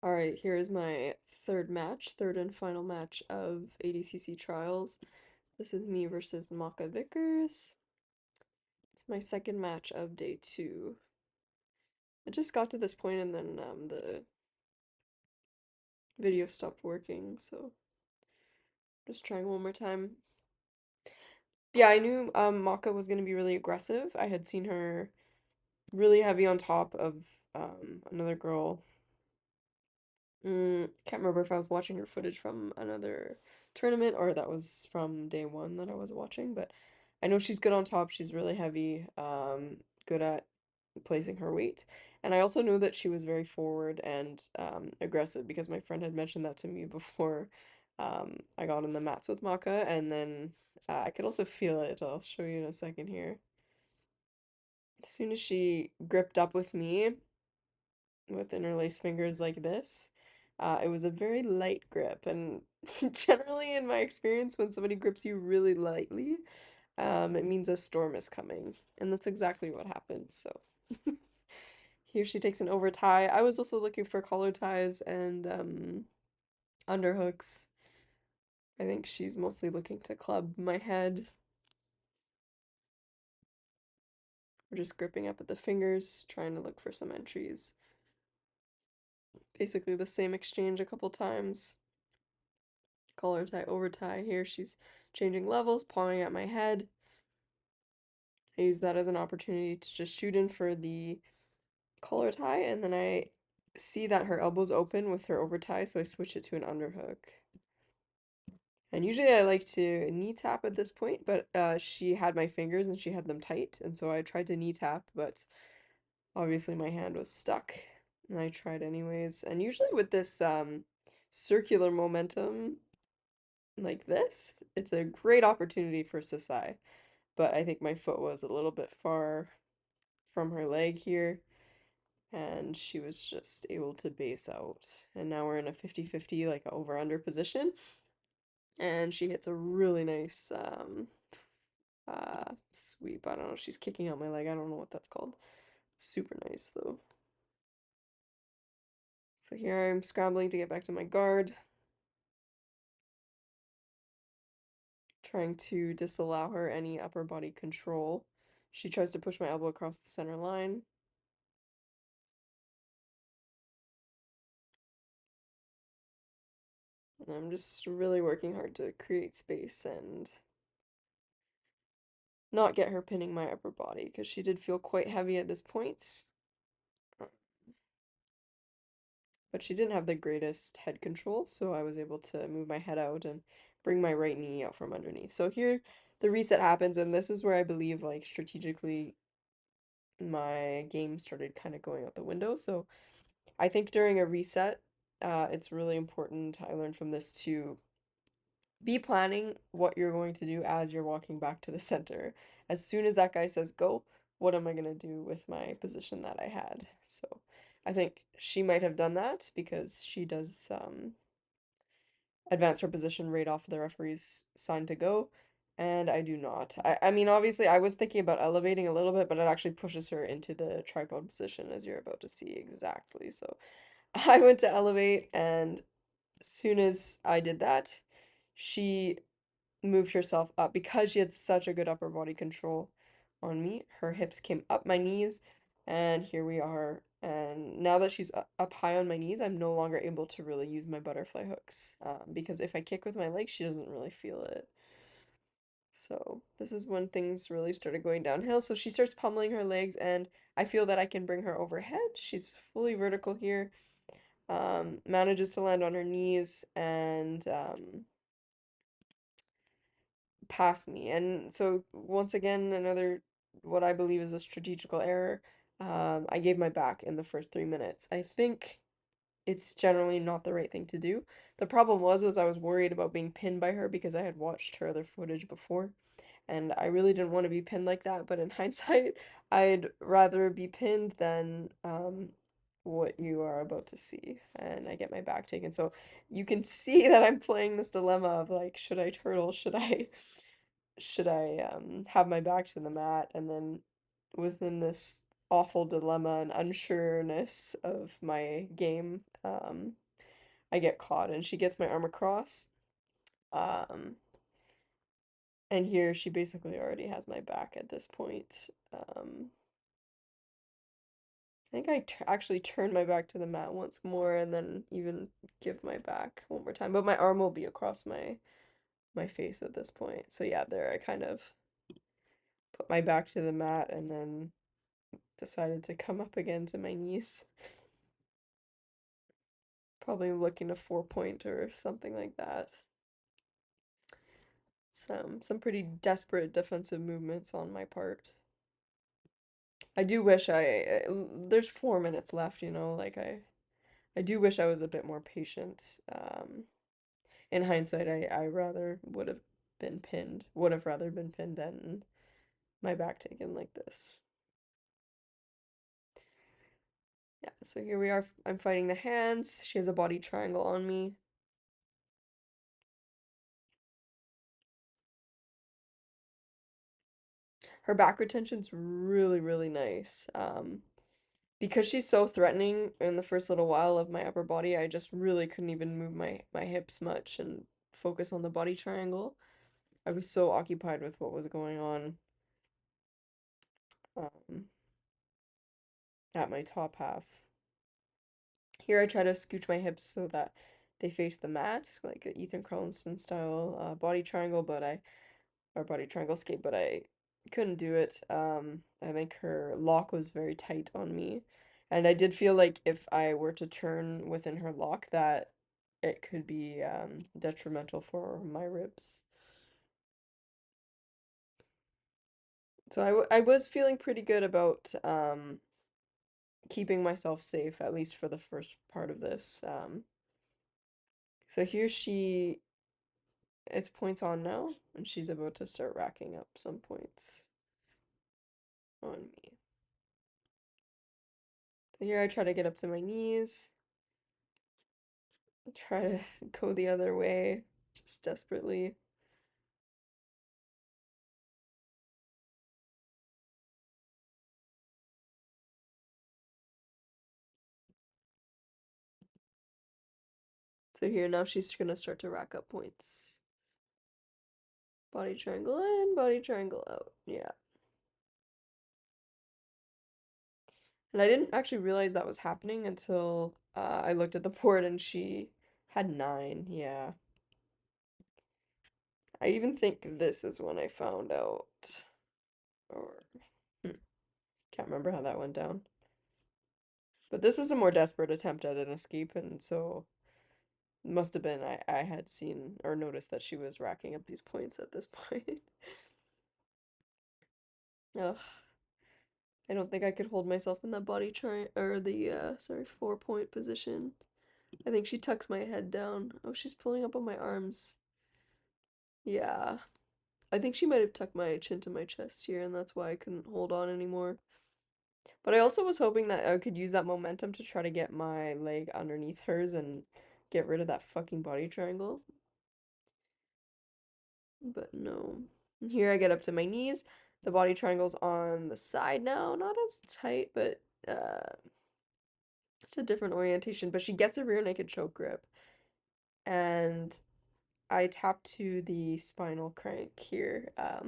All right, here is my third and final match of ADCC Trials. This is me versus Maka Vickers. It's my second match of day two. I just got to this point and then the video stopped working, so just trying one more time. Yeah, I knew Maka was going to be really aggressive. I had seen her really heavy on top of another girl. Can't remember if I was watching her footage from another tournament or that was from day one that I was watching, but I know she's good on top. She's really heavy, good at placing her weight. And I also know that she was very forward and aggressive because my friend had mentioned that to me before I got on the mats with Maka, and then I could also feel it. I'll show you in a second here. As soon as she gripped up with me, with interlaced fingers like this. It was a very light grip, and generally, in my experience, when somebody grips you really lightly, it means a storm is coming, and that's exactly what happened. So here she takes an over tie. I was also looking for collar ties and underhooks. I think she's mostly looking to club my head. We're just gripping up at the fingers, trying to look for some entries. Basically the same exchange a couple times. Collar tie, over tie. Here she's changing levels, pawing at my head. I use that as an opportunity to just shoot in for the collar tie, and then I see that her elbow's open with her over tie, so I switch it to an underhook. And usually I like to knee tap at this point, but she had my fingers and she had them tight, and so I tried to knee tap, but obviously my hand was stuck. And I tried anyways. And usually with this circular momentum like this, it's a great opportunity for Sasai. But I think my foot was a little bit far from her leg here, and she was just able to base out. And now we're in a 50-50, like a over-under position, and she hits a really nice sweep. I don't know, she's kicking out my leg. I don't know what that's called. Super nice though. So here I'm scrambling to get back to my guard, trying to disallow her any upper body control. She tries to push my elbow across the center line. And I'm just really working hard to create space and not get her pinning my upper body because she did feel quite heavy at this point. uh, But she didn't have the greatest head control, so I was able to move my head out and bring my right knee out from underneath. So here the reset happens, and this is where I believe, like, strategically my game started kind of going out the window. So I think during a reset, it's really important, I learned from this, to be planning what you're going to do as you're walking back to the center. As soon as that guy says go, what am I going to do with my position that I had? So I think she might have done that because she does advance her position right off the referee's sign to go, and I do not. I mean, obviously, I was thinking about elevating a little bit, but it actually pushes her into the tripod position, as you're about to see exactly. So I went to elevate, and as soon as I did that, she moved herself up because she had such a good upper body control on me. Her hips came up my knees, and here we are. And now that she's up high on my knees, I'm no longer able to really use my butterfly hooks because if I kick with my legs, she doesn't really feel it. So this is when things really started going downhill. So she starts pummeling her legs, and I feel that I can bring her overhead. She's fully vertical here, manages to land on her knees, and pass me. And so once again, another what I believe is a strategical error. I gave my back in the first 3 minutes. I think it's generally not the right thing to do. The problem was I was worried about being pinned by her because I had watched her other footage before, and I really didn't want to be pinned like that. But in hindsight, I'd rather be pinned than what you are about to see. And I get my back taken. So you can see that I'm playing this dilemma of like, should I turtle? Should I have my back to the mat? And then within this awful dilemma and unsureness of my game, I get caught and she gets my arm across. Um, and here she basically already has my back at this point. I think I actually turn my back to the mat once more and then even give my back one more time. But my arm will be across my face at this point. So yeah, there I kind of put my back to the mat and then decided to come up again to my knees. Probably looking to 4 point or something like that. Some pretty desperate defensive movements on my part. I do wish there's 4 minutes left, like I do wish I was a bit more patient. In hindsight, I rather would have rather been pinned than my back taken like this. Yeah, so here we are. I'm fighting the hands. She has a body triangle on me. Her back retention's really, really nice. Because she's so threatening in the first little while of my upper body, I just really couldn't even move my hips much and focus on the body triangle. I was so occupied with what was going on um, at my top half. Here I try to scooch my hips so that they face the mat, like a Ethan Carlson style body triangle, or body triangle skate, but I couldn't do it. I think her lock was very tight on me, and I did feel like if I were to turn within her lock, that it could be detrimental for my ribs. So I was feeling pretty good about keeping myself safe, at least for the first part of this. So here it's points on now, and she's about to start racking up some points on me. So here I try to get up to my knees, try to go the other way, just desperately. So here now she's gonna start to rack up points. Body triangle in, body triangle out. Yeah. And I didn't actually realize that was happening until I looked at the board and she had 9. Yeah. I even think this is when I found out. Or can't remember how that went down. But this was a more desperate attempt at an escape, and so must have been I had seen or noticed that she was racking up these points at this point. Ugh. I don't think I could hold myself in that body tri or the sorry, 4 point position. I think she tucks my head down. Oh, she's pulling up on my arms. Yeah. I think she might have tucked my chin to my chest here, and that's why I couldn't hold on anymore. But I also was hoping that I could use that momentum to try to get my leg underneath hers and get rid of that fucking body triangle. But no. Here I get up to my knees. The body triangle's on the side now. Not as tight, but it's a different orientation. But she gets a rear naked choke grip. And I tap to the spinal crank here. I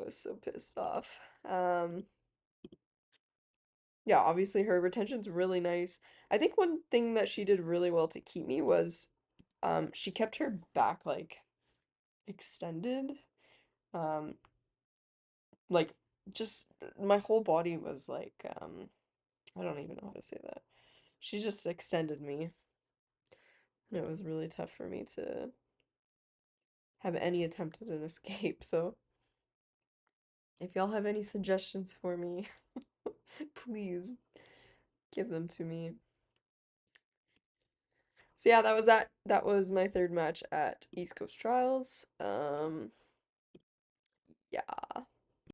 was so pissed off. Yeah, obviously her retention's really nice. I think one thing that she did really well to keep me was she kept her back like extended. Um like just my whole body was like I don't even know how to say that. She just extended me. And it was really tough for me to have any attempt at an escape. So if y'all have any suggestions for me, please give them to me. So yeah, that was that. That was my third match at East Coast Trials. Yeah.